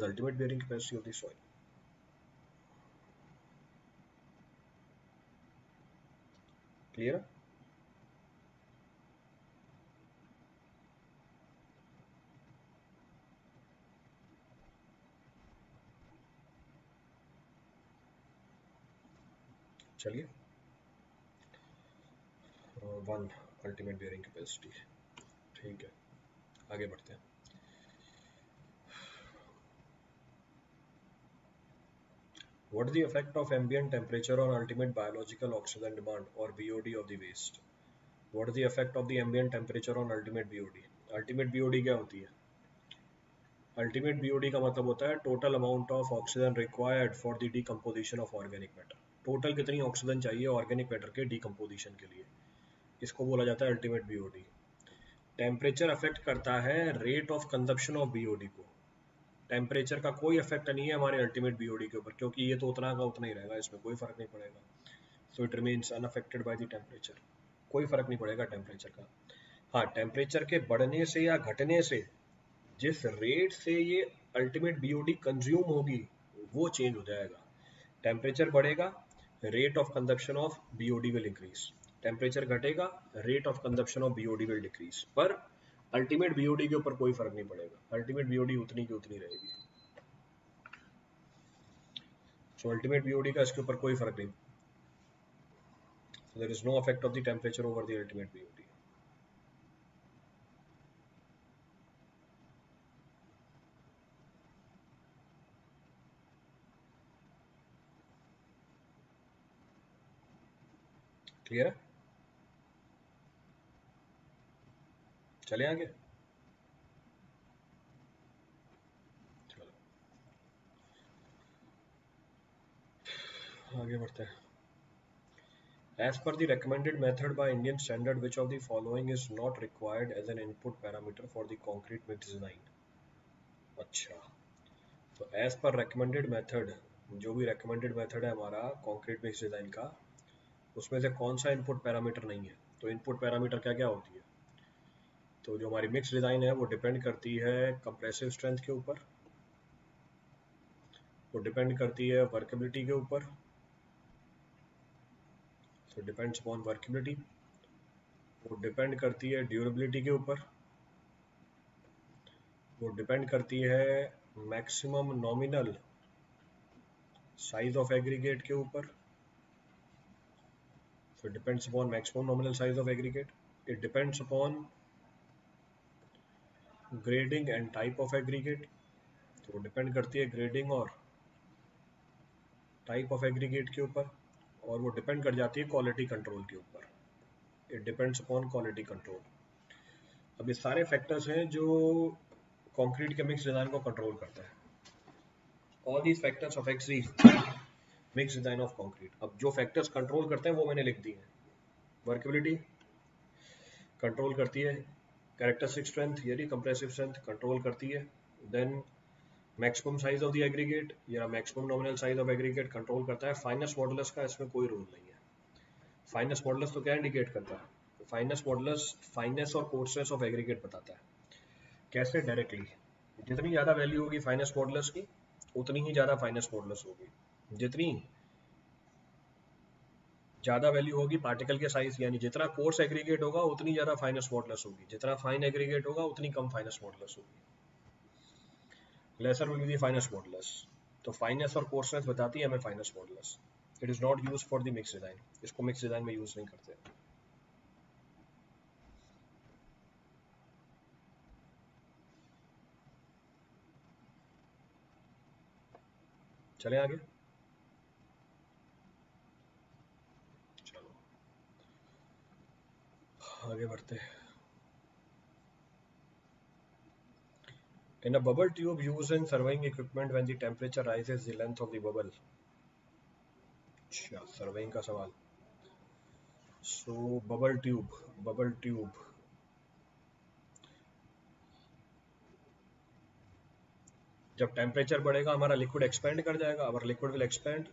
ultimate bearing capacity of the soil. Clear? चलिए 1 ultimate bearing capacity. ठीक है, आगे बढ़ते हैं. What is the effect of ambient temperature on ultimate biological oxygen demand or BOD of the waste? What is the effect of the ambient temperature on ultimate BOD? Ultimate BOD क्या होती है? Ultimate BOD का मतलब होता है total amount of oxygen required for the decomposition of organic matter. Total कितनी oxygen चाहिए organic matter के decomposition के लिए, इसको बोला जाता है ultimate BOD. टेम्परेचर अफेक्ट करता है rate of consumption of BOD को. टेम्परेचर का कोई इफेक्ट नहीं है हमारे अल्टीमेट BOD के ऊपर, क्योंकि ये तो उतना का उतना ही रहेगा, इसमें कोई फर्क नहीं पड़ेगा. So it remains unaffected by the temperature. कोई फर्क नहीं पड़ेगा टेम्परेचर का. हाँ, टेम्परेचर के बढ़ने से या घटने से जिस रेट से ये अल्टीमेट BOD कंज्यूम होगी वो चेंज हो जाएगा. टेम्परेचर बढ़ेगा, rate of consumption of BOD will increase. Temperature घटेगा, rate of consumption of BOD will decrease. पर अल्टीमेट BOD के ऊपर कोई फर्क नहीं पड़ेगा. अल्टीमेट BOD उतनी की उतनी रहेगी. सो अल्टीमेट BOD का इसके ऊपर कोई फर्क नहीं. There is no effect of the temperature over the ultimate BOD. Clear है? चले आगे. चलो आगे बढ़ते हैं. As per the recommended method by Indian standard, which of the following is not required as an input parameter for the concrete mix design? अच्छा, तो as per recommended method, जो भी recommended method है हमारा concrete mix design का, उसमें से कौन सा इनपुट पैरामीटर नहीं है? तो इनपुट पैरामीटर क्या क्या होती है? तो जो हमारी मिक्स डिज़ाइन है वो डिपेंड करती है कंप्रेसिव स्ट्रेंथ के ऊपर, वो डिपेंड करती है वर्केबिलिटी के ऊपर, सो डिपेंड्स अपॉन वर्केबिलिटी. वो डिपेंड करती है ड्यूरेबिलिटी के ऊपर, वो डिपेंड करती है maximum nominal size of aggregate के ऊपर, so depends upon maximum nominal size of aggregate. It depends upon grading and type of aggregate, तो वो डिपेंड करती है ग्रेडिंग और टाइप ऑफ एग्रीगेट के ऊपर, और वो डिपेंड कर जाती है क्वालिटी कंट्रोल के ऊपर. It depends upon quality control. अब ये सारे फैक्टर्स हैं जो कंक्रीट के मिक्स डिज़ाइन को कंट्रोल करता है. All these factors affects the mix design of concrete. अब जो फैक्टर्स कंट्रोल करते हैं वो मैंने लिख दिए हैं. वर्केबिलिटी कंट्रोल करती है, कैरेक्टरिस्टिक स्ट्रेंथ यानी कंप्रेसिव स्ट्रेंथ कंट्रोल करती है, then maximum size of the aggregate या maximum nominal size of aggregate control करता है. फाइनेस मॉडुलस का इसमें कोई रोल नहीं है. फाइनेस मॉडुलस तो क्या इंडिकेट करता है? फाइनेस मॉडुलस फाइनेस और कोर्सनेस ऑफ एग्रीगेट बताता है. कैसे? डायरेक्टली. जितनी ज़्यादा वैल्यू होगी फाइनेस मॉडुलस की उतनी ही ज़्यादा फाइनेस मॉडुलस होगी. जितनी ज़्यादा वैल्यू होगी पार्टिकल के साइज, यानी जितना कोर्स एग्रीगेट होगा उतनी ज़्यादा फाइनेस मॉडुलस होगी, जितना फाइन एग्रीगेट होगा उतनी कम फाइनेस मॉडुलस होगी. Laser will be the finance modulus. तो फाइनेस और कोर्सनेस बताती है हमें finance modulus. It is not use for the mix design. इसको मिक्स डिज़ाइन में यूज़ नहीं करते. चले आगे. चलो आगे बढ़ते हैं. In a bubble tube used in surveying equipment, when the temperature rises, the length of the bubble. अच्छा, सर्वेइंग का सवाल. सो बबल ट्यूब जब टेम्परेचर बढ़ेगा हमारा लिक्विड एक्सपेंड कर जाएगा. अगर लिक्विड विल एक्सपेंड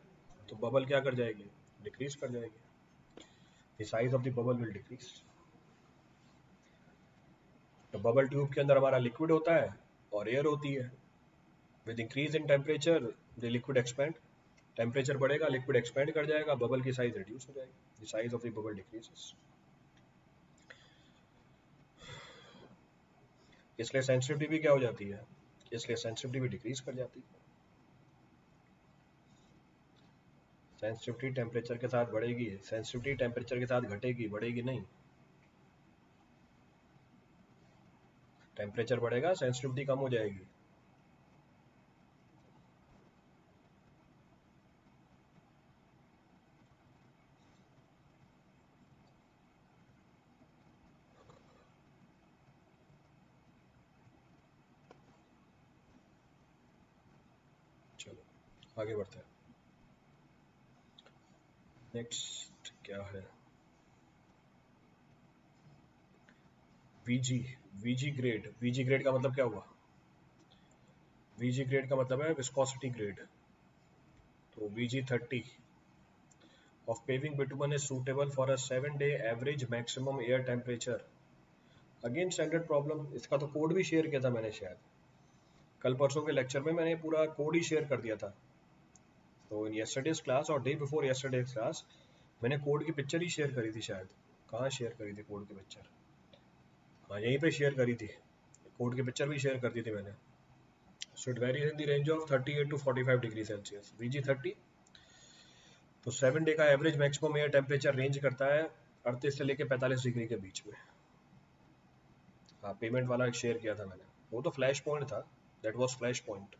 तो बबल क्या कर जाएगी? डिक्रीज कर जाएगी. The size of the bubble will decrease. तो बबल ट्यूब के अंदर हमारा लिक्विड होता है और एयर होती है. With increase in temperature the liquid expand, temperature बढ़ेगा लिक्विड एक्सपेंड कर जाएगा, बबल की साइज रिड्यूस हो जाएगी, the size of the bubble decreases. इसलिए सेंसिटिविटी भी क्या हो जाती है, इसलिए सेंसिटिविटी भी डिक्रीज कर जाती है। सेंसिटिविटी टेम्परेचर के साथ बढ़ेगी, सेंसिटिविटी टेम्परेचर के साथ घटेगी, बढ़ेगी नहीं। टेम्परेचर बढ़ेगा सेंसिटिविटी कम हो जाएगी। चलो आगे बढ़ते हैं। नेक्स्ट क्या है, VG. VG grade, VG grade का मतलब क्या हुआ, वीजी ग्रेड का मतलब है विस्कोसिटी ग्रेड। तो VG30 of paving bitumen is suitable for a 7-day average maximum air temperature। Again standard problem, इसका तो कोड भी शेयर किया था मैंने, शायद कल परसों के लेक्चर में मैंने पूरा कोड ही शेयर कर दिया था। तो इन यस्टरडेज क्लास और डे बिफोर यस्टरडेज क्लास मैंने कोड की पिक्चर ही शेयर करी थी शायद। कहाँ शेयर करी थी कोड की पिक्चर, हाँ यहीं पे शेयर करी थी, कोड की पिक्चर भी शेयर कर दी थी मैंने। So it varies in the range of 38 to 45 degree Celsius, VG30। तो 7 डे का average maximum air temperature range करता है 38 से लेके 45 डिग्री के बीच में। हाँ पेमेंट वाला शेयर किया था मैंने, वो तो फ्लैश पॉइंट था, that was flash point.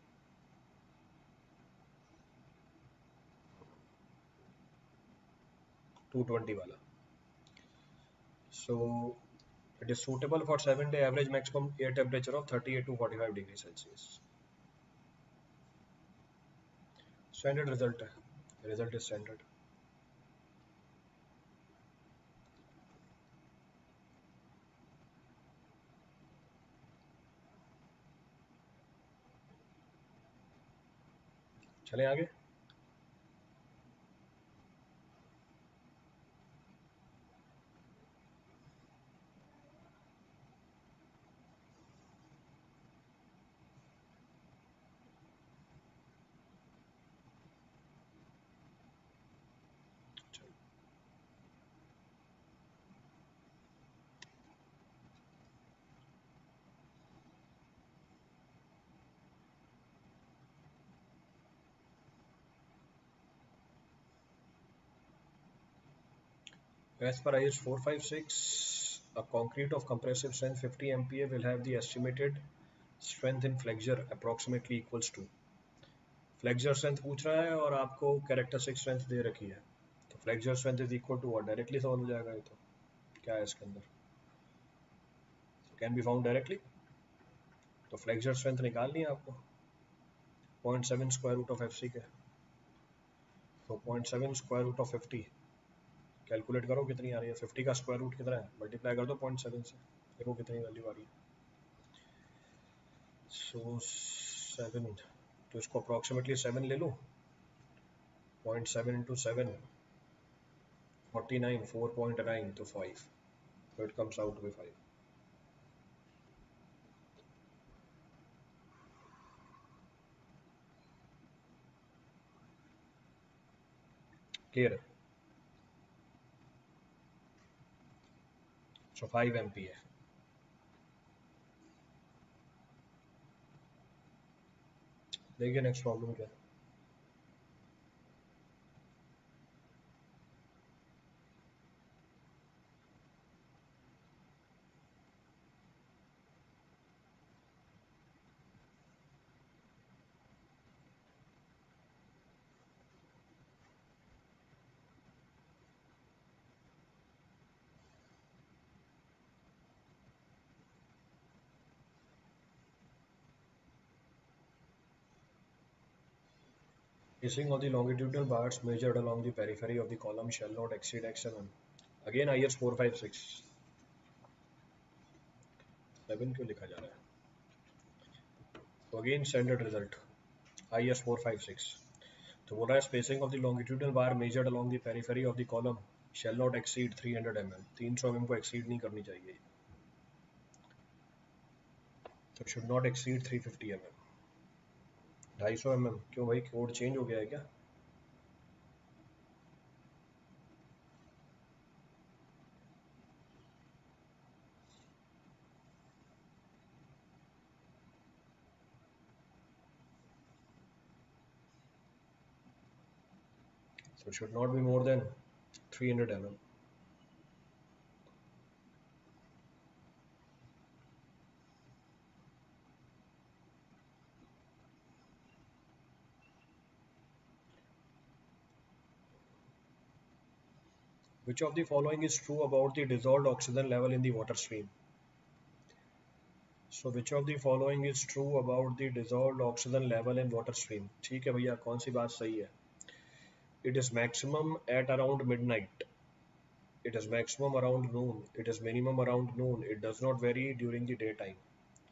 To 20 वाला। So it is suitable for 7 day average maximum air temperature of 38 to 45 degree Celsius. Standard result है, रिजल्ट इज स्टैंडर्ड। चले आगे। As per IS 456, a concrete of compressive strength 50 MPa will have the estimated strength in flexure approximately equals to। Flexor strength पूछ रहा है और आपको characteristic strength दे रखी है, तो flexure strength is equal to what, directly solve हो जाएगा ये तो। क्या है इसके अंदर, कैन बी फाउंड डायरेक्टली। तो फ्लेक्सर स्ट्रेंथ निकालनी है आपको 0.7 square root of F C K. तो 0.7 स्क्वायर रूट ऑफ 50, कैलकुलेट करो कितनी आ रही है, 50 का स्क्वायर रूट कितना है, मल्टीप्लाई कर दो 0.7 से, देखो कितनी वैल्यू आ रही है। सो 7, तो इसको अप्रॉक्सीमेटली 7 ले लो, 0.7 इंटू 7 49, 4.9 तो 5, so it comes out to be 5। Clear है, सो 5 MPa। देखिए नेक्स्ट प्रॉब्लम क्या है। Tracing of the longitudinal bars measured along the periphery of the column shall not exceed x7। Again IS 456, 7 क्यों लिखा जा रहा है। तो अगेन स्टैंडर्ड रिजल्ट IS 456, तो बोल रहा है spacing of the longitudinal bar measured along the periphery of the column shall not exceed 300 mm, 300 mm को एक्सीड नहीं करनी चाहिए, तो should not exceed 350 mm। 250 mm क्यों भाई, कोड चेंज हो गया है क्या? So it should not be more than 300 mm. Which of the following is true about the dissolved oxygen level in the water stream? So which of the following is true about the dissolved oxygen level in water stream? ठीक है भैया, कौन सी बात सही है? It is maximum at around midnight. It is maximum around noon. It is minimum around noon. It does not vary during the daytime.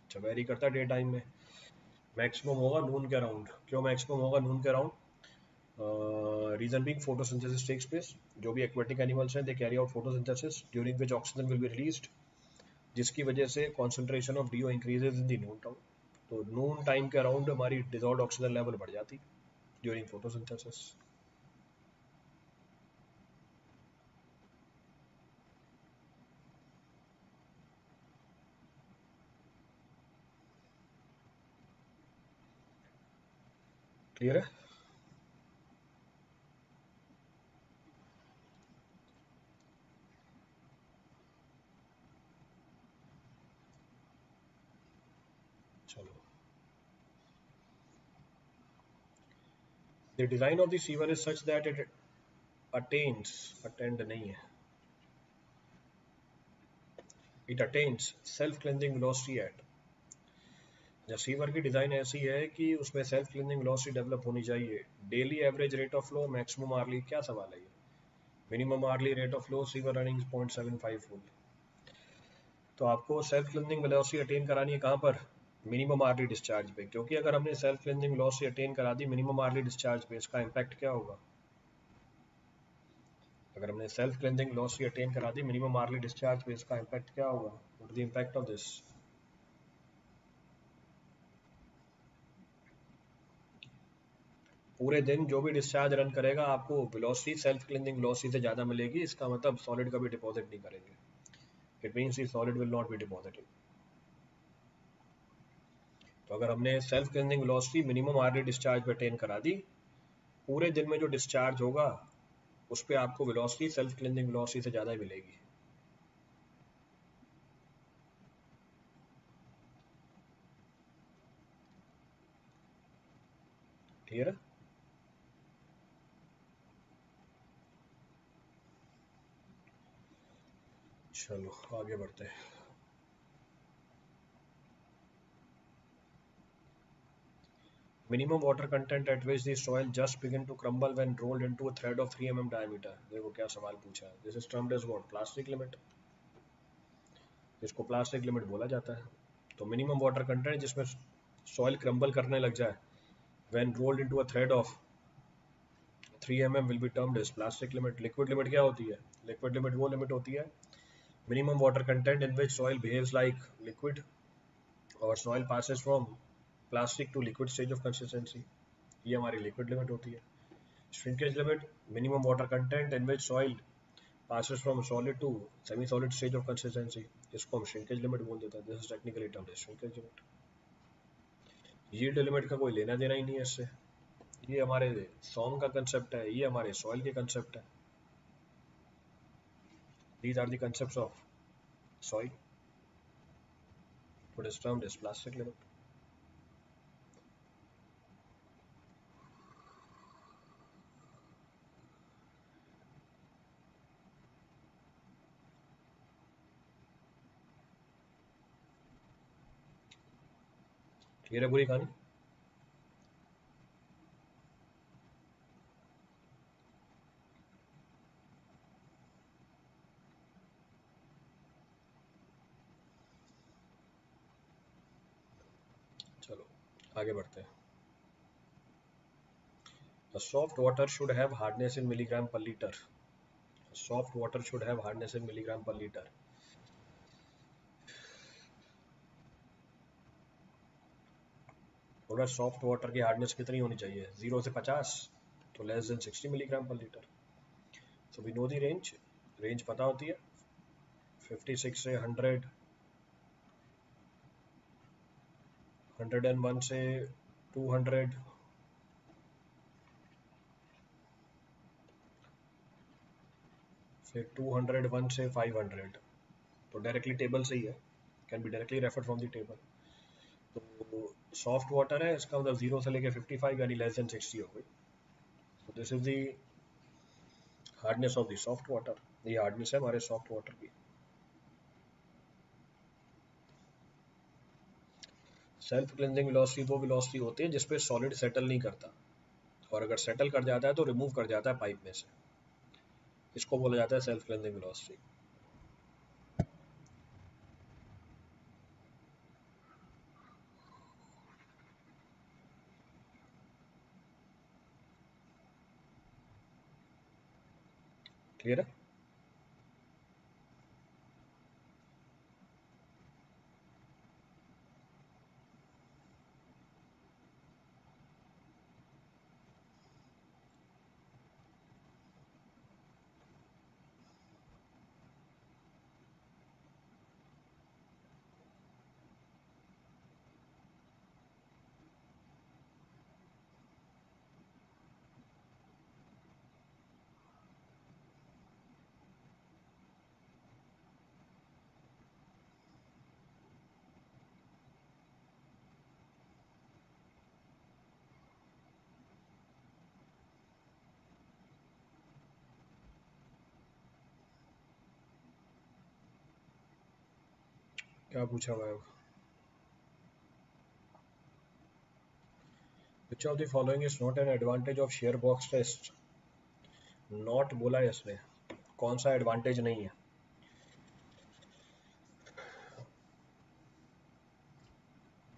अच्छा, very करता है डे टाइम में। मैक्सिमम होगा नून के अराउंड। क्यों मैक्सिमम होगा नून के around? Reason being photosynthesis takes place. जो भी एक्वेटिक एनिमल्स हैं, they carry out photosynthesis during which oxygen will be released, जिसकी वजह से concentration of DO increases in the noon time. तो नून टाइम के अराउंड हमारी डिजॉल्व ऑक्सीजन लेवल बढ़ जाती ड्यूरिंग फोटोसिंथेसिस। क्लियर है? चलो, the design of the sewer is such that it attains, attend नहीं है, it attains self cleansing velocity at. Sewer की डिजाइन ऐसी है कि उसमें सेल्फ क्लीनिंग वेलोसिटी डेवलप होनी चाहिए। Daily average rate of flow, maximum early, क्या सवाल है ये? Minimum early rate of flow sewer running 0.75 full. तो आपको सेल्फ क्लीनिंग वेलोसिटी अटेन करानी है कहाँ पर? मिनिमम आरली डिस्चार्ज पे। क्योंकि अगर हमने सेल्फ क्लीनिंग वेलोसिटी अटेन करा दी मिनिमम आरली डिस्चार्ज पे, इसका इम्पैक्ट क्या होगा? अगर हमने सेल्फ क्लीनिंग वेलोसिटी अटेन करा दी मिनिमम आरली डिस्चार्ज पे, इसका इम्पैक्ट क्या होगा? What is the impact of this? पूरे दिन जो भी डिस्चार्ज रन करेगा आपको वेलोसिटी सेल्फ क्लीनिंग वेलोसिटी से ज़्यादा मिलेगी। इसका मतलब सॉलिड कभी डिपॉजिट नहीं करेंगे। It means the solid will not be deposited. तो अगर हमने self cleaning velocity minimum RD discharge पे अटेन करा दी, पूरे दिन में जो डिस्चार्ज होगा उस पर आपको वेलोसिटी सेल्फ क्लीनिंग वेलोसिटी से ज़्यादा ही मिलेगी। क्लियर है? चलो आगे बढ़ते हैं। Minimum water content at which the soil just begin to crumble when rolled into a thread of 3 mm diameter. देखो क्या सवाल पूछा है। This is termed as what? Plastic limit. इसको प्लास्टिक लिमिट बोला जाता है। तो मिनिमम वाटर कंटेंट जिसमें सॉइल क्रम्बल करने लग जाए when rolled into a thread of 3 mm will be termed as plastic limit. Liquid limit क्या होती है? लिक्विड लिमिट वो लिमिट होती है minimum water content in which soil behaves like liquid or soil passes from plastic to liquid stage of consistency। ये हमारी liquid limit होती है। Shrinkage limit, minimum water content in which soil passes from solid to semi solid stage of consistency, इसको हम shrinkage limit बोल देते हैं। This is technically termed as shrinkage limit. Yield limit का कोई लेना देना ही नहीं है इससे। ये हमारे सॉन्ग का कंसेप्ट है, ये हमारे सॉइल के कंसेप्ट है। These are the concepts of soil, what is termed as plastic limit. Clear है पूरी कहानी? चलो आगे बढ़ते हैं। A soft water should have hardness in milligram per liter. A soft water should have hardness in milligram per liter. बोला soft water की hardness कितनी होनी चाहिए, 0 से 50, तो less than 60 milligram per litre. So we know the range, range पता होती है 56 से 100, 101 से 200, फिर 201 से 500। तो डायरेक्टली टेबल से ही है, can be directly referred from the table. तो सॉफ्ट वाटर है, इसका मतलब 0 से लेके 55 यानी लेस देन 60 हो गई। तो this is the hardness of the soft water, ये हार्डनेस है हमारे सॉफ्ट वाटर की। सेल्फ क्लेंजिंग वेलोसिटी वो वेलोसिटी होती है जिसपे सॉलिड सेटल नहीं करता, और अगर सेटल कर जाता है तो रिमूव कर जाता है पाइप में से, इसको बोला जाता है सेल्फ क्लेंजिंग वेलोसिटी। क्लियर है? क्या पूछा हुआ है? Which of the following is not an advantage of shear box test? Not बोला है इसने, कौन सा एडवांटेज नहीं है?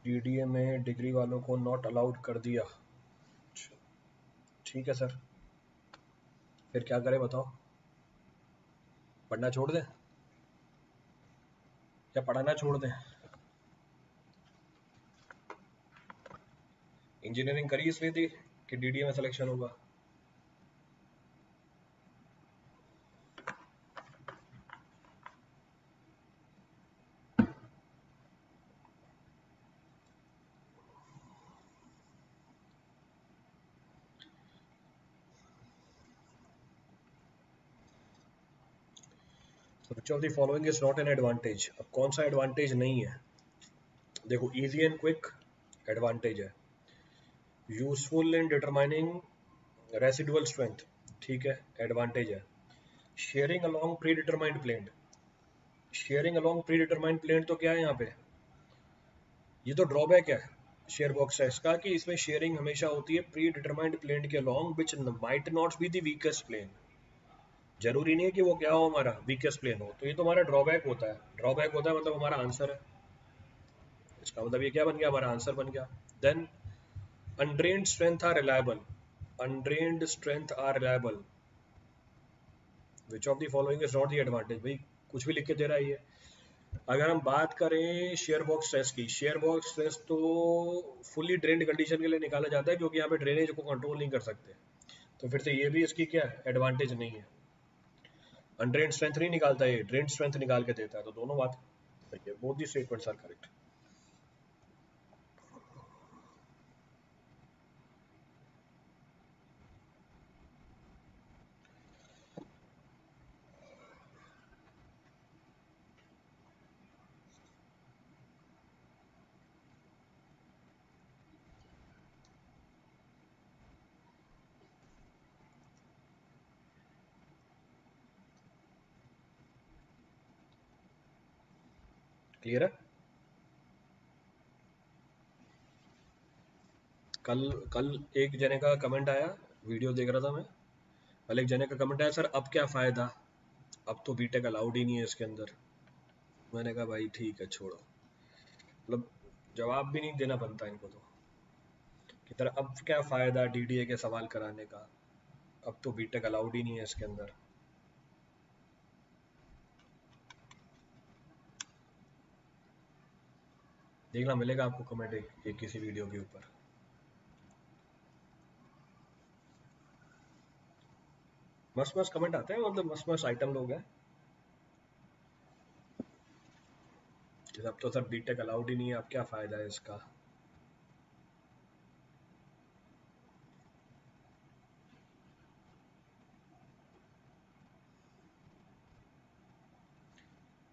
डीडीए में डिग्री वालों को नॉट अलाउड कर दिया। ठीक है सर, फिर क्या करें बताओ? पढ़ना छोड़ दें या पढ़ाना छोड़ दें? इंजीनियरिंग करी इसलिए थी कि डीडीए में सिलेक्शन होगा। Which of the following is not an advantage? अब कौन सा एडवांटेज नहीं है? देखो, इजी एंड क्विक एडवांटेज है, useful in determining residual strength, ठीक है, एडवांटेज है, shearing along predetermined plane, shearing along predetermined plane तो क्या है यहाँ पे? ये तो ड्रॉबैक है शेयर बॉक्स है इसका, कि इसमें शेयरिंग हमेशा होती है प्री डिटरमाइंड प्लेन के along which might not be the weakest plane. जरूरी नहीं है कि वो क्या हो, हमारा वीकेस्ट प्लेन हो, तो ये तो हमारा ड्रॉबैक होता है। ड्रॉबैक होता है मतलब हमारा आंसर है, इसका मतलब ये क्या बन गया, हमारा आंसर बन गया। Then undrained strength are reliable, undrained strength are reliable, which of the following is not the advantage? भाई कुछ भी लिख के दे रहा है ये। अगर हम बात करें शेयर बॉक्स स्ट्रेस की, शेयर बॉक्स स्ट्रेस तो फुली ड्रेन्ड कंडीशन के लिए निकाला जाता है, क्योंकि यहाँ पे ड्रेनेज को कंट्रोल नहीं कर सकते, तो फिर से ये भी इसकी क्या एडवांटेज नहीं है। अनड्रेन्ड स्ट्रेंथ नहीं निकालता, ये ड्रेन्ड स्ट्रेंथ निकाल के देता है, तो दोनों बात सही है, both the statements are correct. Clear है? कल कल एक जने का कमेंट आया, वीडियो देख रहा था मैं, कल एक जने का कमेंट आया, सर अब क्या फ़ायदा, अब तो बीटेक अलाउड ही नहीं है इसके अंदर। मैंने कहा भाई ठीक है छोड़ो, मतलब जवाब भी नहीं देना बनता इनको तो, कि तरह अब क्या फ़ायदा डीडीए के सवाल कराने का, अब तो बीटेक अलाउड ही नहीं है इसके अंदर। देखना मिलेगा आपको कमेंट एक किसी वीडियो के ऊपर। मस्त मस्त कमेंट आते हैं, मतलब मस्त मस्त आइटम लोग हैं। अब तो सर बीटेक अलाउड ही नहीं है, अब क्या फायदा है इसका।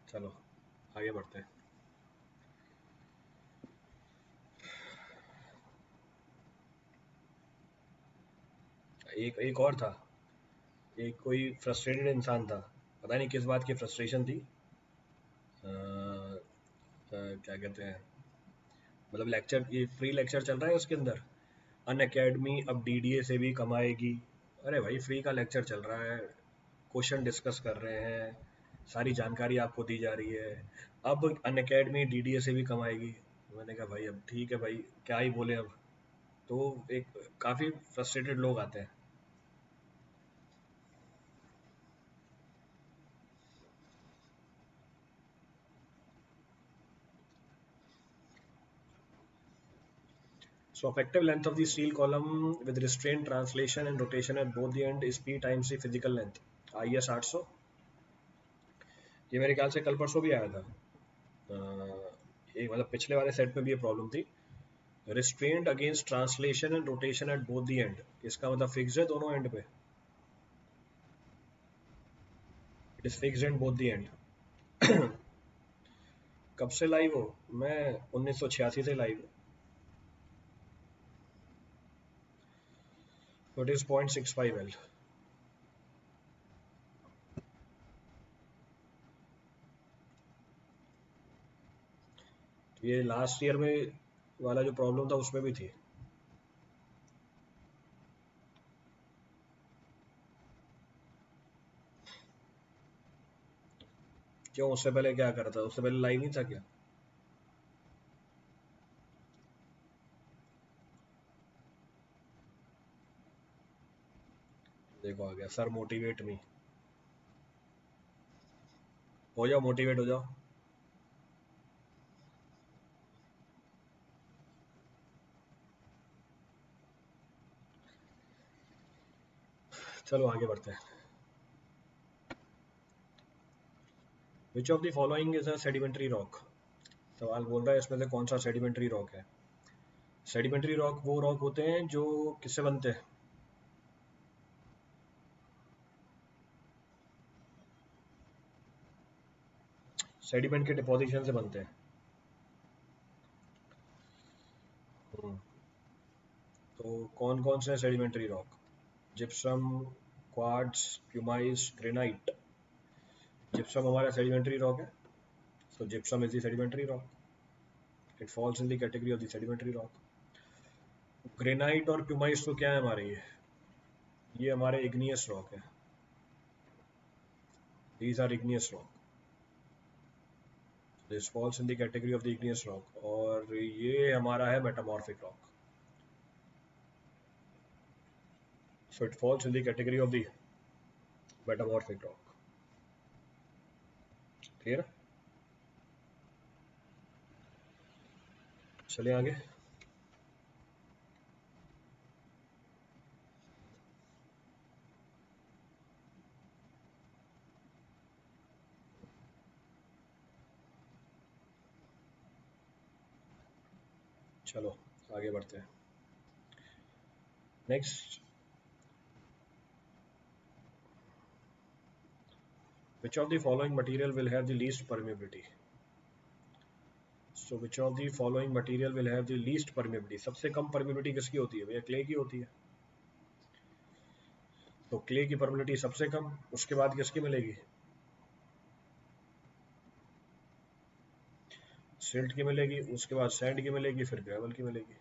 चलो आगे बढ़ते हैं। एक एक और था। एक कोई फ्रस्ट्रेटेड इंसान था, पता नहीं किस बात की फ्रस्ट्रेशन थी। क्या कहते हैं, मतलब लेक्चर, ये फ्री लेक्चर चल रहा है उसके अंदर, अन अकेडमी अब डीडीए से भी कमाएगी। अरे भाई फ्री का लेक्चर चल रहा है, क्वेश्चन डिस्कस कर रहे हैं, सारी जानकारी आपको दी जा रही है, अब अन अकेडमी डीडीए से भी कमाएगी। मैंने कहा भाई अब ठीक है भाई, क्या ही बोले अब। तो एक काफ़ी फ्रस्ट्रेटेड लोग आते हैं। So effective length of the steel column with restraint translation and rotation at both the end is P times the physical length, IS 800। ये मेरे ख्याल से कल परसों भी आया था। ये मतलब पिछले वाले सेट में भी ये प्रॉब्लम थी। Restraint against translation and rotation at both the and, इसका मतलब फिक्स है दोनों एंड पे, it is fixed and both the and. कब से लाइव हो? मैं 1986 से लाइव हूँ। तो इट इज 0.65 L। ये लास्ट ईयर में वाला जो प्रॉब्लम था उसमें भी थी। क्यों, उससे पहले क्या करता था? उससे पहले लाइव नहीं था क्या? देखो आ गया सर, मोटिवेट मी। हो जाओ, मोटिवेट हो जाओ। चलो आगे बढ़ते हैं। विच of the following is a sedimentary rock? सवाल बोल रहा है इसमें से कौन सा सेडिमेंट्री रॉक है। सेडिमेंट्री रॉक वो रॉक होते हैं जो किससे बनते हैं? सेडिमेंट के डिपोजिशन से बनते हैं। हम्म, तो कौन कौन से sedimentary rock? Gypsum, quartz, pumice, granite. Gypsum हमारा सेडिमेंट्री रॉक है, so gypsum is the sedimentary rock, it falls in the category of the sedimentary rock। Granite और प्यूमाइस तो क्या है हमारे, ये हमारे इग्नियस रॉक है, these are igneous rock, this falls in the category of the igneous rock। और ये हमारा है metamorphic rock, so it falls in the category of the metamorphic rock. Clear? चलिए आगे। चलो आगे बढ़ते हैं। Next, which of the following material will have the least permeability? So which of the following material will have the least permeability? सबसे कम permeability किसकी होती है भैया? क्ले की होती है। तो क्ले की permeability सबसे कम, उसके बाद किसकी मिलेगी? सिल्ट की मिलेगी, उसके बाद सैंड की मिलेगी, फिर ग्रेवल की मिलेगी।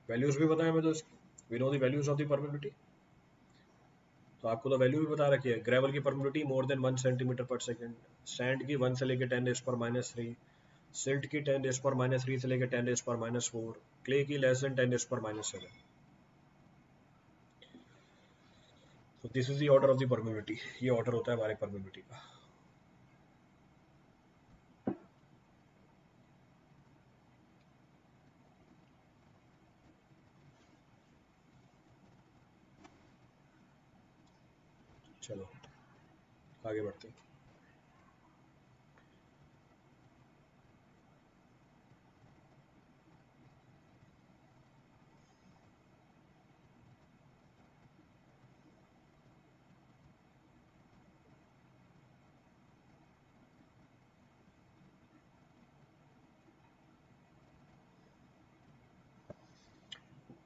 वैल्यूज भी बताया मैं तो इसकी, we know the values of the permeability. तो आपको तो वैल्यू भी बता रखी है। ग्रेवल की permeability more than 1 cm/s, sand की 1 से लेकर 10⁻³ सिल्ट की 10⁻³ से लेकर 10⁻⁴, क्ले की लेस देन 10⁻⁷। तो this is the order of the permeability, ये ऑर्डर होता है हमारे परमिबिलिटी का। चलो आगे बढ़ते हैं।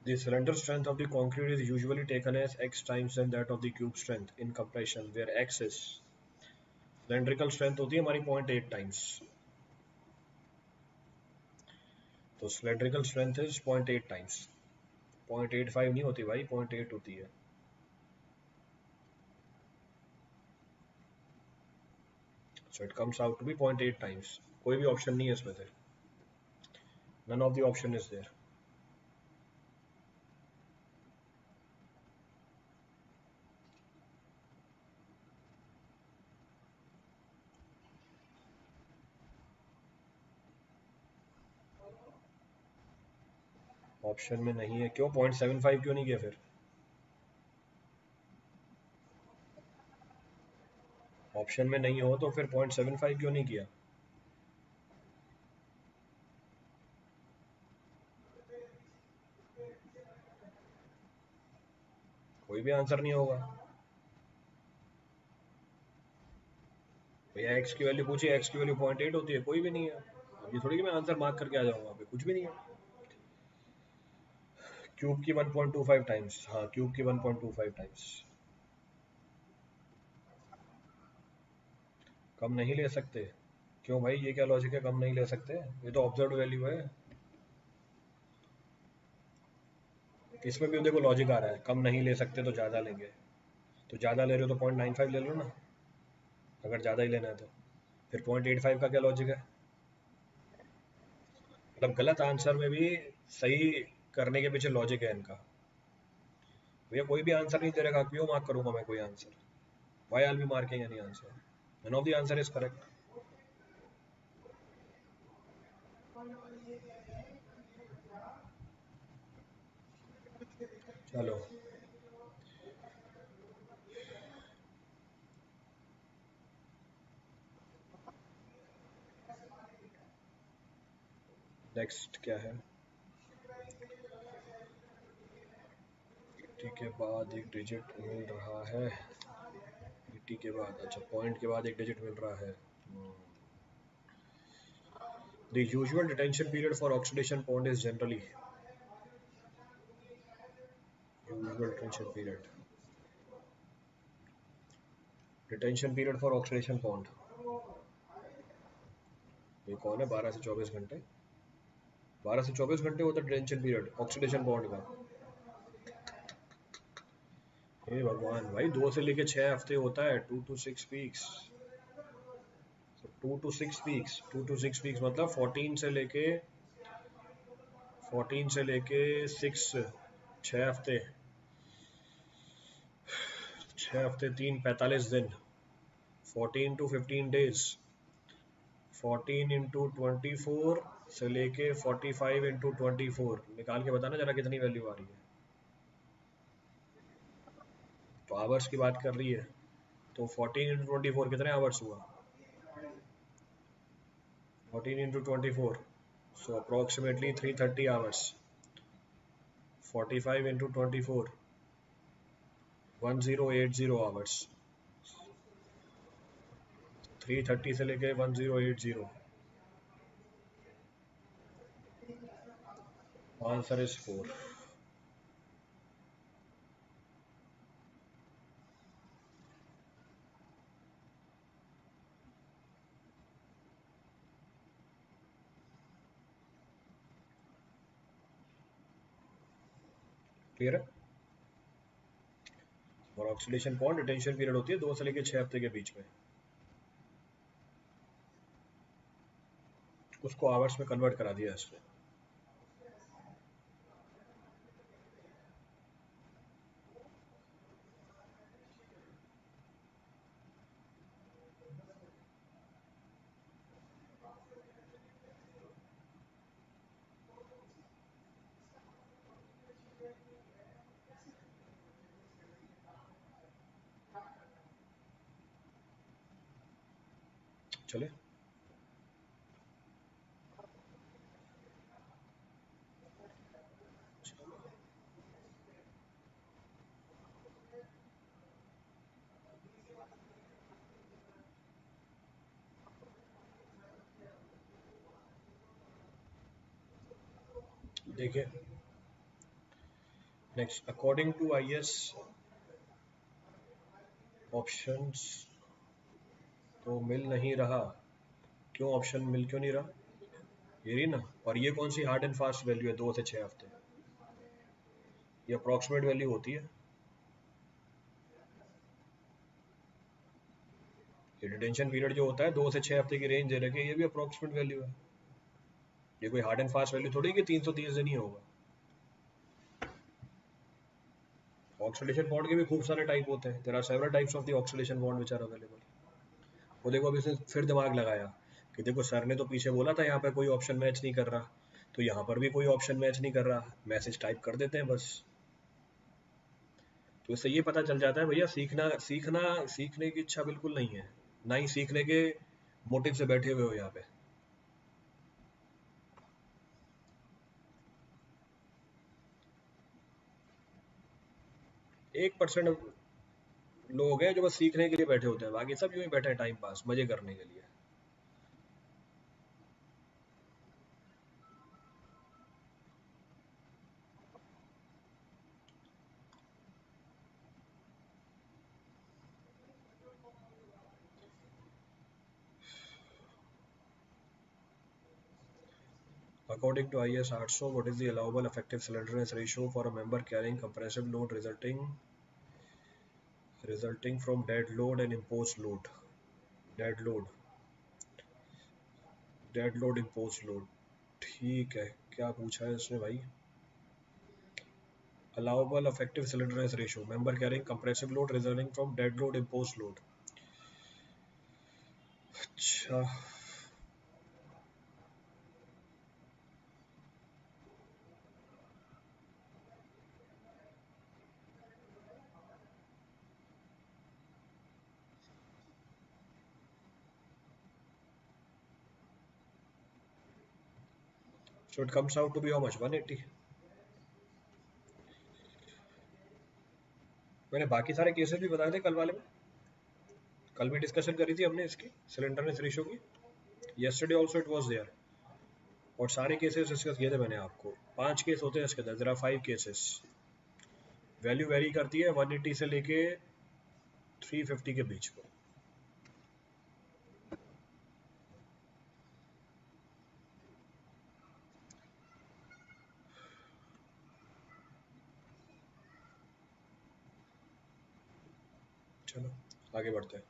The cylinder strength of the concrete is usually taken as x times than that of the cube strength in compression, where x is cylindrical strength होती है हमारी 0.8 टाइम्स, तो cylindrical strength is 0.8 टाइम्स, 0.85 नहीं होती भाई, 0.8 होती है। So it comes out to be 0.8 times. कोई भी ऑप्शन नहीं है इसमें से, none of the option is there. Option में नहीं है, क्यों 0.75 क्यों नहीं किया फिर? ऑप्शन में नहीं हो तो फिर 0.75 क्यों नहीं किया? कोई भी आंसर नहीं होगा भैया। एक्स की वैल्यू पूछी, एक्स की वैल्यू 0.8 होती है, कोई भी नहीं है। अब ये थोड़ी कि मैं आंसर मार्क करके आ जाऊंगा, पे कुछ भी नहीं है। क्यूब की 1.25 टाइम्स, हाँ क्यूब की 1.25 टाइम्स। कम नहीं ले सकते? क्यों भाई, ये क्या लॉजिक है, कम नहीं ले सकते? ये तो ऑब्जर्व वैल्यू है। इसमें भी देखो लॉजिक आ रहा है, कम नहीं ले सकते तो ज़्यादा लेंगे, तो ज़्यादा ले रहे हो तो 0.95 ले लो ना, अगर ज़्यादा ही लेना है तो। फिर 0.85 का क्या लॉजिक है? मतलब गलत आंसर में भी सही करने के पीछे लॉजिक है इनका। भैया कोई भी आंसर नहीं दे रहेगा, क्यों मार्क करूंगा मैं कोई answer? Why all be marking any answer? None of the answer is correct. चलो नेक्स्ट क्या है? टी के बाद एक डिजिट मिल रहा है, टी के बाद, अच्छा पॉइंट के बाद एक डिजिट मिल रहा है। The usual detention period for oxidation pond is generally, usual detention period, detention period for oxidation pond, ये कौन है? 12 से 24 घंटे, 12 से 24 घंटे होता है डिटेंशन पीरियड ऑक्सीडेशन बॉन्ड का। हे भगवान भाई, 2 से लेके 6 हफ्ते होता है, 2 to 6 weeks. 2 to 6 weeks, 2 to 6 weeks मतलब 14 से लेके 6 हफ्ते, 6 हफ्ते 3 45 दिन, 14 to 15 डेज, 14 into 24 से लेके 45 into 24, निकाल के बताना जरा कितनी वैल्यू आ रही है। तो आवर्स की बात कर रही है, तो 14 into 24 कितने आवर्स हुआ? 14 into 24, so approximately 330 hours, 45 into 24, 1080 hours, 330 से लेके 1080। Answer is 4। क्लियर है? और ऑक्सीडेशन पॉइंट डिटेंशन पीरियड होती है 2 से लेके 6 हफ्ते के बीच में, उसको आवर्स में कन्वर्ट करा दिया इसने। चले। देखिए next, according to IS options तो मिल नहीं रहा। क्यों ऑप्शन मिल क्यों नहीं रहा? ये रही ना। और ये कौन सी हार्ड एंड फास्ट वैल्यू है, 2 से 6 हफ्ते? ये अप्रॉक्सीमेट वैल्यू होती है। ये डिटेंशन पीरियड जो होता है 2 से 6 हफ्ते की रेंज दे रखी है, ये भी अप्रॉक्सीमेट वैल्यू है। ये कोई हार्ड एंड फास्ट वैल्यू थोड़ी कि 330 दिन ही होगा। ऑक्सीडेशन बॉन्ड के भी खूब सारे टाइप होते हैं। There are several types of the oxidation bond which are available. वो देखो अभी इसने फिर दिमाग लगाया कि देखो सर ने तो पीछे बोला था यहाँ पे कोई ऑप्शन मैच नहीं कर रहा, तो यहाँ पर भी कोई ऑप्शन मैच नहीं कर रहा, मैसेज टाइप कर देते हैं बस। तो इससे ये पता चल जाता है भैया सीखना सीखना सीखने की इच्छा बिल्कुल नहीं है, ना ही सीखने के मोटिव से बैठे हुए हो यहाँ पे। 1% लोग हैं जो बस सीखने के लिए बैठे होते हैं, बाकी सब यूं ही बैठे हैं टाइम पास मजे करने के लिए। According to IS 800, what is the allowable effective slenderness ratio for a member carrying compressive load resulting from dead load and imposed load? Dead load, dead load, imposed load। ठीक है, क्या पूछा है इसने भाई? Allowable effective slenderness ratio, member carrying compressive load resulting from dead load, imposed load। अच्छा, so it comes out to be how much? 180। मैंने बाकी सारे केसेस भी बताए थे कल वाले में, कल भी डिस्कशन करी थी हमने इसकी स्लेंडरनेस रेशियो की। yesterday also it was there। और सारे केसेस डिस्कस किए थे मैंने आपको। 5 केस होते हैं इसके अंदर, जरा 5 केसेस। वैल्यू वेरी करती है 180 से लेके 350 के बीच में। चलो आगे बढ़ते हैं।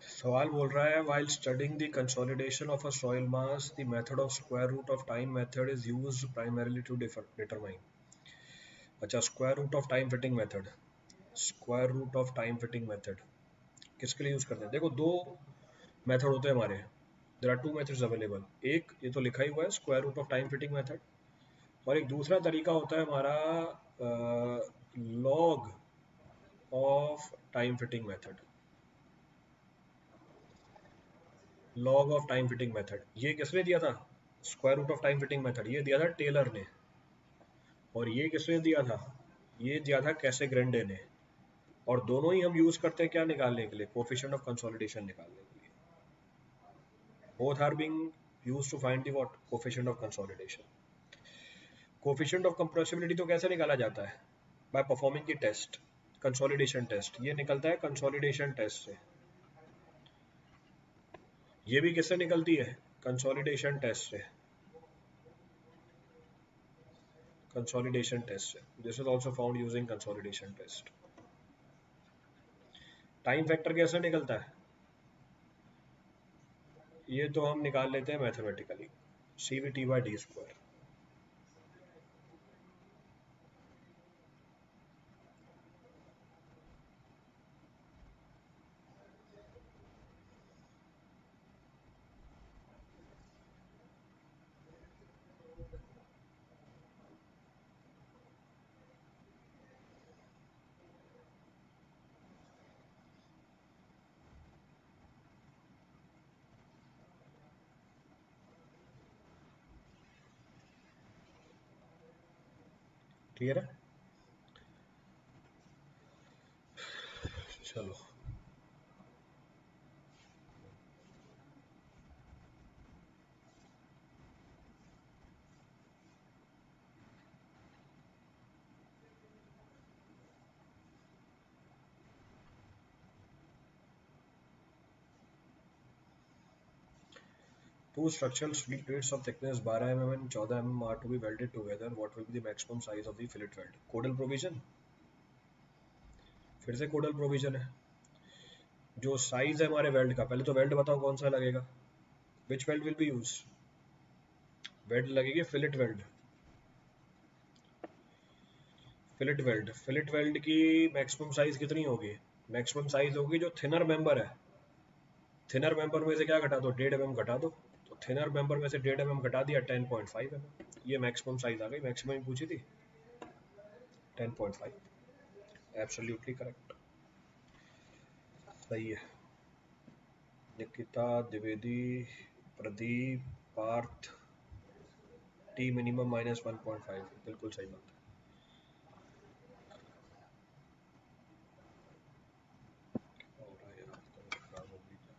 सवाल बोल रहा है while studying the consolidation of a soil mass the method of square root of time method is used primarily to determine। अच्छा, square root of time fitting method, square root of time fitting method किसके लिए use करते हैं? देखो दो method होते हैं हमारे, there are two methods available. एक ये तो लिखा ही हुआ है square root of time fitting method, और एक दूसरा तरीका होता है हमारा log of time fitting method. Log of time fitting method ये किसने दिया था? Square root of time fitting method ये दिया था टेलर ने। और ये किसने दिया था? ये दिया था कैसे ग्रेंडे ने। और दोनों ही हम यूज करते हैं क्या निकालने के लिए, कोफिशिएंट ऑफ कंसोलिडेशन निकालने के लिए. Both are being used to find the what, coefficient of consolidation. Coefficient of compressibility तो कैसे निकाला जाता है, by performing the test, consolidation test. ये निकलता है कंसोलिडेशन टेस्ट से. ये भी किससे निकलती है, कंसोलिडेशन टेस्ट से. कंसोलिडेशन टेस्ट से. This is also found using consolidation test. Time factor कैसे निकलता है, ये तो हम निकाल लेते हैं मैथमेटिकली, CVT/d². क्लियर है. चलो, two structural steel plates of thickness 12 mm and 14 mm are to be welded together. What will be the maximum size of the fillet weld? Codal provision, फिर से कोडल प्रोविजन है. जो साइज है हमारे weld का, पहले तो वेल्ड बताओ कौन सा लगेगा, which weld will be use, weld लगेगी fillet weld. Fillet weld, fillet weld की मैक्सिमम साइज कितनी होगी, मैक्सिमम साइज होगी जो थिनर मेंबर है, थिनर मेंबर में से क्या घटा दो, 1.5 mm घटा दो. तो थिनर मेंबर में से 1.5 mm घटा दिया, 10.5 mm. ये मैक्सिमम साइज आ गई, मैक्सिमम पूछी थी 10.5. एब्सोल्युटली करेक्ट, सही है. निकिता, द्विवेदी, प्रदीप, पार्थ, टी मिनिमम -1.5, बिल्कुल सही बात है. और यार तबीयत खराब हो गई क्या?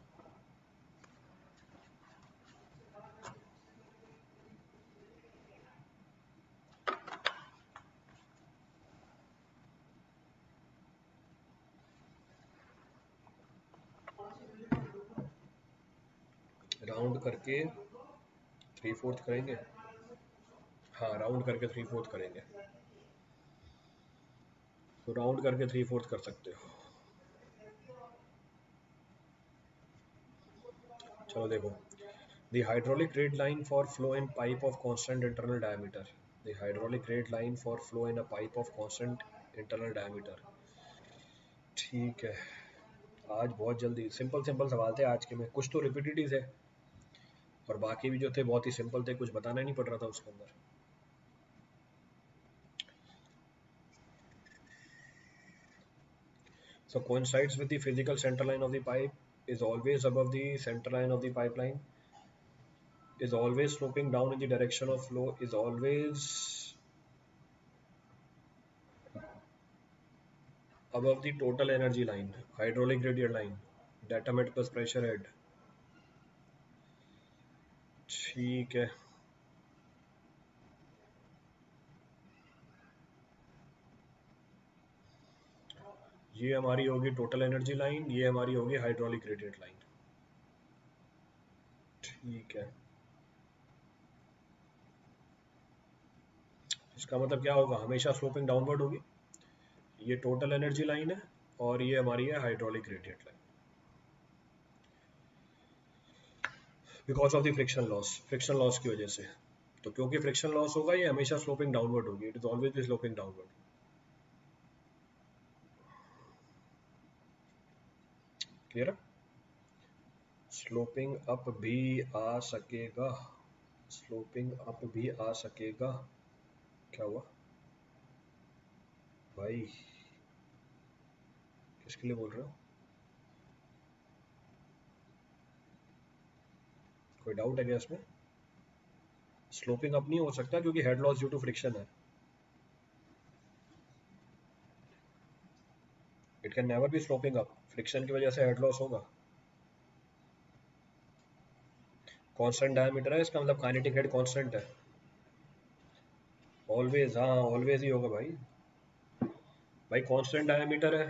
राउंड करके 3/4 करेंगे. हाँ, राउंड करके 3/4 करेंगे. तो राउंड करके 3/4 कर सकते हो. चलो देखो, the hydraulic rate line for flow in pipe of constant internal diameter, the hydraulic rate line for flow in a pipe of constant internal diameter. ठीक है, आज बहुत जल्दी सिंपल सिंपल सवाल थे आज के में, कुछ तो रिपीटेड है और बाकी भी जो थे बहुत ही सिंपल थे, कुछ बताना नहीं पड़ रहा था उसके अंदर. So coincides with the physical center line of the pipe, is always above the center line of the pipeline, is always sloping down in the direction of flow, is always above the total energy line, hydraulic gradient line, diatomic plus pressure head. ठीक है, ये हमारी होगी total energy line, ये हमारी होगी hydraulic gradient line. ठीक है, इसका मतलब क्या होगा, हमेशा स्लोपिंग डाउनवर्ड होगी. ये टोटल एनर्जी लाइन है और ये हमारी है hydraulic gradient line, because of the friction loss, friction loss की वजह से. तो क्योंकि फ्रिक्शन लॉस होगा, ये हमेशा स्लोपिंग डाउनवर्ड होगी, it is always be sloping downward. Clear है. स्लोपिंग अप भी आ सकेगा, स्लोपिंग अप भी आ सकेगा. क्या हुआ भाई, किसके लिए बोल रहे हो, कोई डाउट है क्या इसमें. स्लोपिंग अप नहीं हो सकता क्योंकि head loss due to friction है. It can never be sloping up, friction की वजह से हेड लॉस होगा। कांस्टेंट डायमीटर है, इसका मतलब काइनेटिक हेड कांस्टेंट है। ऑलवेज, हाँ ऑलवेज ही होगा भाई। भाई कांस्टेंट डायमीटर है,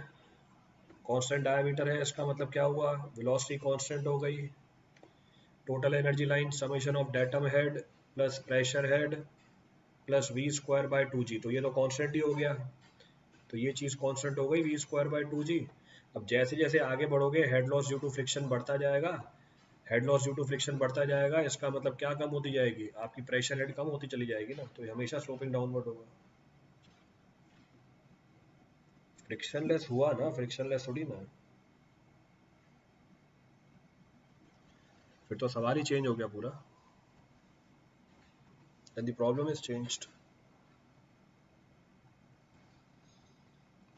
कांस्टेंट डायमीटर है, इसका मतलब क्या हुआ, वेलोसिटी कांस्टेंट हो गई। Total energy line summation of datum head plus pressure head plus V square by 2g, तो ये तो कांस्टेंट ही हो गया। तो ये चीज़ कांस्टेंट हो गई वी स्क्वायर बाय 2g। अब जैसे जैसे आगे बढ़ोगे head loss due to friction बढ़ता जाएगा, head loss due to friction बढ़ता जाएगा, इसका मतलब क्या कम होती जाएगी, आपकी प्रेशर हेड कम होती चली जाएगी ना, तो ये हमेशा स्लोपिंग डाउनवर्ड होगा। फ्रिक्शनलेस हुआ ना, फ्रिक्शनलेस थोड़ी ना। फिर तो सवाल ही चेंज हो गया पूरा, and the problem is changed.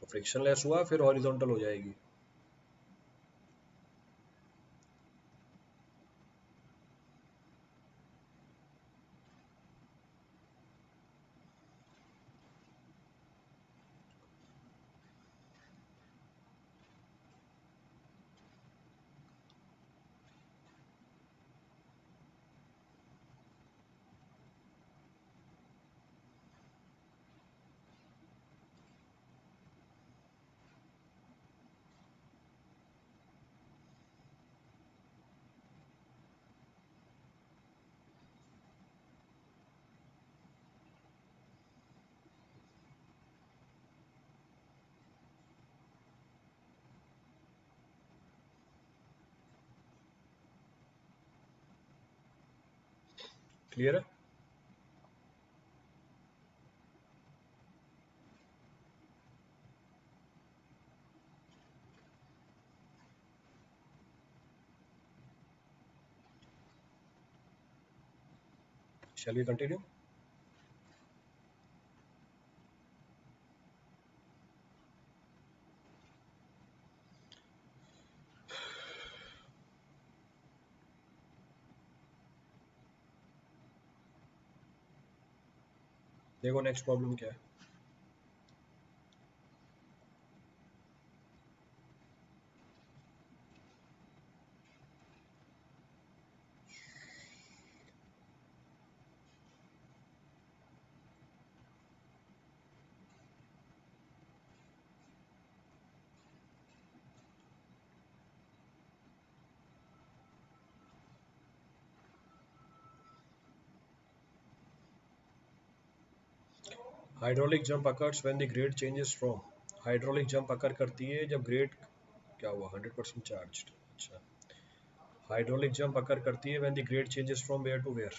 तो फ्रिक्शनलेस हुआ फिर हॉरिजॉन्टल हो जाएगी। क्लियर है? Shall we continue? देखो नेक्स्ट प्रॉब्लम क्या है। Hydraulic jump occurs when the grade changes from, hydraulic jump occur करती है जब ग्रेड क्या हुआ 100% चार्ज्ड। अच्छा, हाइड्रोलिक जंप अकर करती है when the grade changes from where to where.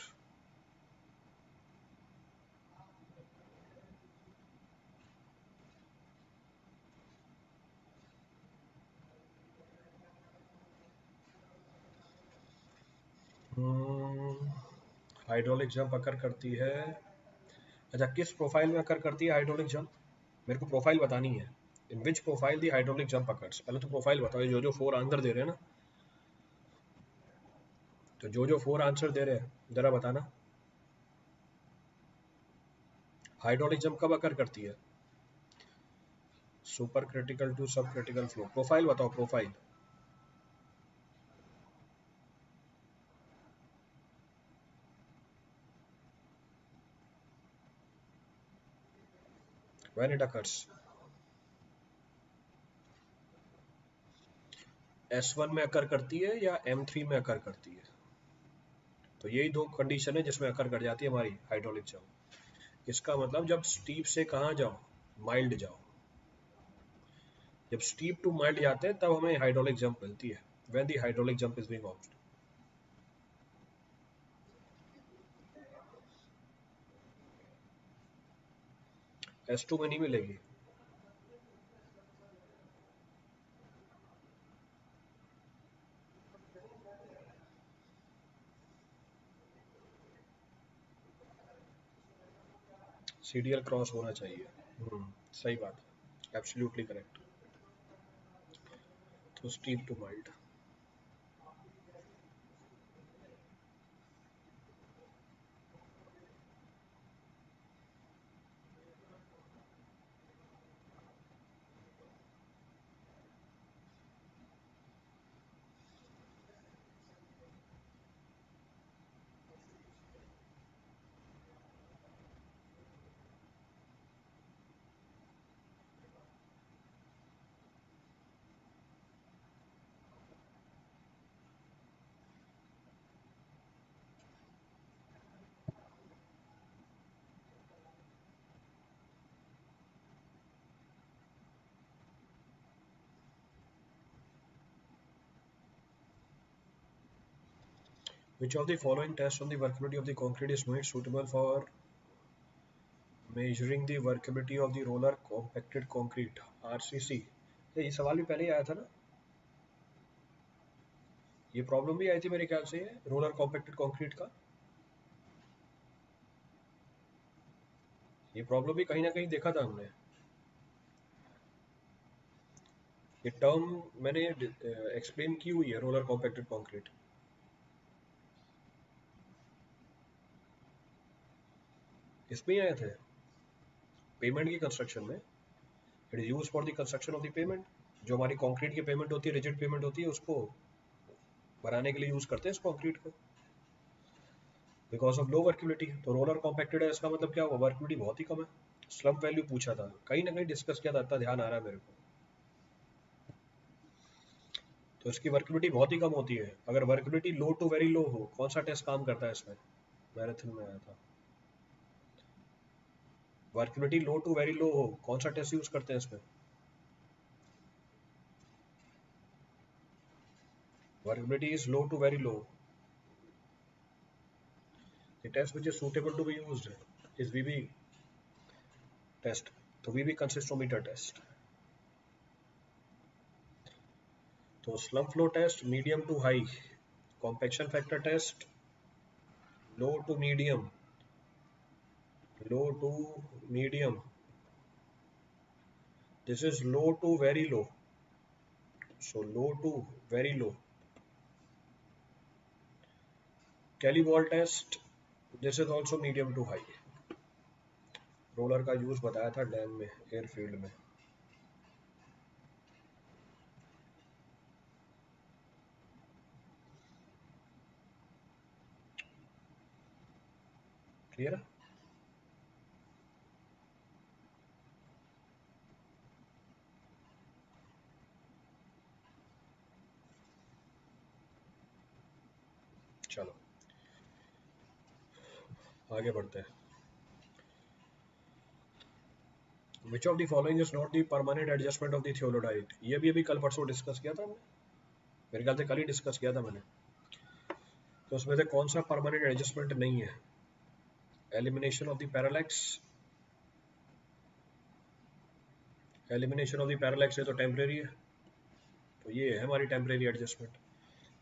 Hydraulic jump occur करती है, अच्छा किस प्रोफाइल में अकर करती है हाइड्रोलिक जंप, मेरे को प्रोफाइल बतानी है। इन which profile the hydraulic jump occurs, पहले तो प्रोफाइल बताओ, ये जो जो फोर आंसर दे रहे हैं ना, तो जो जो फोर आंसर दे रहे हैं जरा बताना। हाइड्रोलिक जंप कब अकर करती है, सुपर क्रिटिकल टू सब क्रिटिकल फ्लो, प्रोफाइल बताओ profile. When it occurs, S1 में अकर करती है या M3 में अकर करती है, तो यही दो कंडीशन है जिसमें अकर कर जाती है हमारी हाइड्रोलिक जंप। इसका मतलब जब स्टीप से कहाँ जाओ, माइल्ड जाओ, जब स्टीप टू माइल्ड जाते हैं तब हमें हाइड्रोलिक जंप मिलती है, when the hydraulic jump is being observed. S2 में नहीं मिलेगी। CDL क्रॉस होना चाहिए। सही बात है, एब्सोल्युटली करेक्ट। तो steep to mild. Which of the following tests on the workability of the concrete is made suitable for measuring the workability of the roller compacted concrete RCC? ये सवाल भी पहले ही आया था ना, ये प्रॉब्लम भी आई थी मेरे ख्याल से, रोलर कॉम्पैक्टेड कंक्रीट का ये प्रॉब्लम भी कहीं ना कहीं देखा था हमने। ये टर्म मैंने एक्सप्लेन की हुई है, रोलर कॉम्पैक्टेड कंक्रीट। इसमें ही आए थे पेमेंट की कंस्ट्रक्शन में। It is use for the construction of the payment. जो हमारी कंक्रीट की पेमेंट होती है, रिजिड पेमेंट होती है, उसको बनाने के लिए यूज करते हैं इस कंक्रीट को, बिकॉज ऑफ लो वर्किबिलिटी। तो रोलर कॉम्पैक्टेड है, इसका मतलब क्या हुआ, वर्किबिलिटी बहुत ही कम है। स्लम्प वैल्यू पूछा था, कहीं ना कहीं डिस्कस किया था, इतना ध्यान आ रहा है मेरे को। तो इसकी वर्किबिलिटी बहुत ही कम होती है। अगर वर्किबिलिटी लो टू वेरी लो हो, कौन सा टेस्ट काम करता है इसमें, मैराथन में आया था। वर्किबिलिटी लो टू वेरी लो हो, कौन सा टेस्ट यूज करते हैं इसमें, workability is low to very low. The test which is suitable to be used is VB test. तो VB consistometer test. तो slump flow test medium to high, compaction factor test low to medium, low to medium. This is low to very low. So low to very low. Kelly ball test. This is also medium to high. Roller का use बताया था dam में, airfield में। Clear है? चलो आगे बढ़ते हैं। Which of the following is not the permanent adjustment of the theodolite? ये भी अभी कल परसों डिस्कस किया था हमने, मेरे ख्याल से कल ही डिस्कस किया था मैंने। तो उसमें से कौन सा परमानेंट एडजस्टमेंट नहीं है? Elimination of the parallax, elimination of the parallax ये तो टेम्परेरी है, तो ये है हमारी temporary adjustment.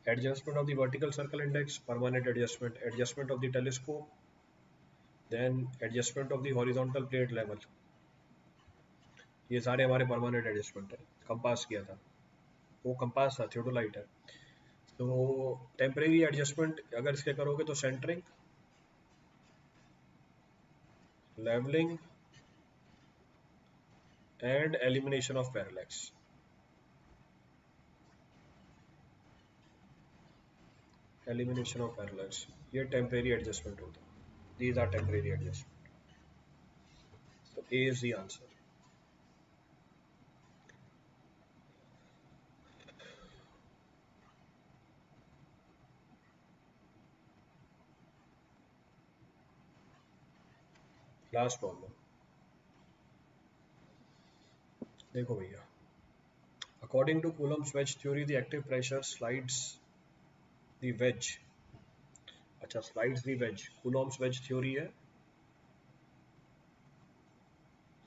Adjustment of the vertical circle index permanent adjustment, adjustment of the telescope, then adjustment of the horizontal plate level, ये सारे हमारे परमानेंट एडजस्टमेंट है। कंपास किया था, वो कंपास था, थियोडोलाइट है। तो टेम्परेरी एडजस्टमेंट अगर इसके करोगे तो centering, levelling and elimination of parallax. Elimination of parallax ये टेम्परेरी एडजस्टमेंट होता है। These are temporary adjustment. तो A is the answer. Last problem देखो भैया, according to Coulomb's wedge theory the active pressure slides the wedge. अच्छा, slides the wedge, Coulomb's wedge theory है।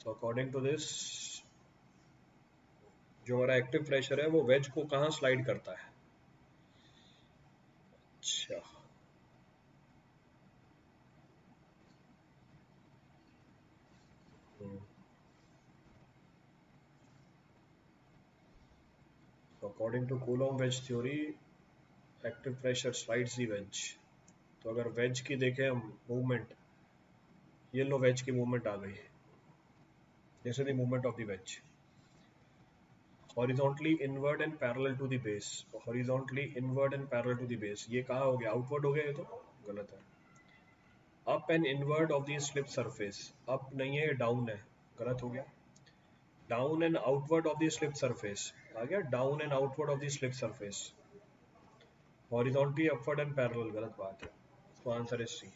तो according to this जो हमारा एक्टिव प्रेशर है वो वेज को कहाँ स्लाइड करता है? अच्छा, according to Coulomb wedge theory active pressure slides the wedge. तो अगर वेज की देखें हम मूवमेंट, ये लो वेज की मूवमेंट आ गई, जैसे the movement of the wedge horizontally inward and parallel to the base. Horizontally inward and parallel to the base, ये कहाँ हो गया, आउटवर्ड हो गया, ये तो गलत है। Up and inward of the slip surface, up नहीं है, डाउन है, गलत हो गया। Down and outward of the slip surface आ गया, down and outward of the slip surface. Horizontally upward and parallel, गलत बात है। तो आंसर इज सी।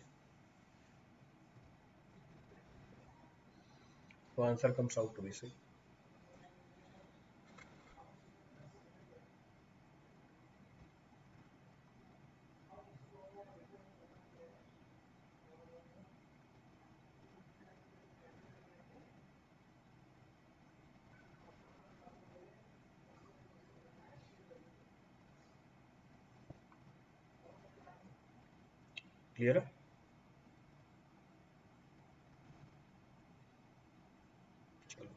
तो answer comes out to be C. Clear है? चलो,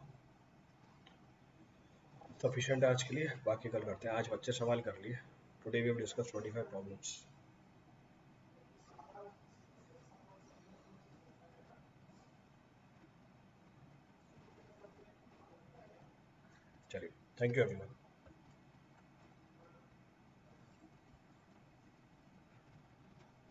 सफिशिएंट है आज के लिए, बाकी कल करते हैं। आज बच्चे सवाल कर लिए। Today we have discuss 25 problems. चलिए, थैंक यू एवरीवन।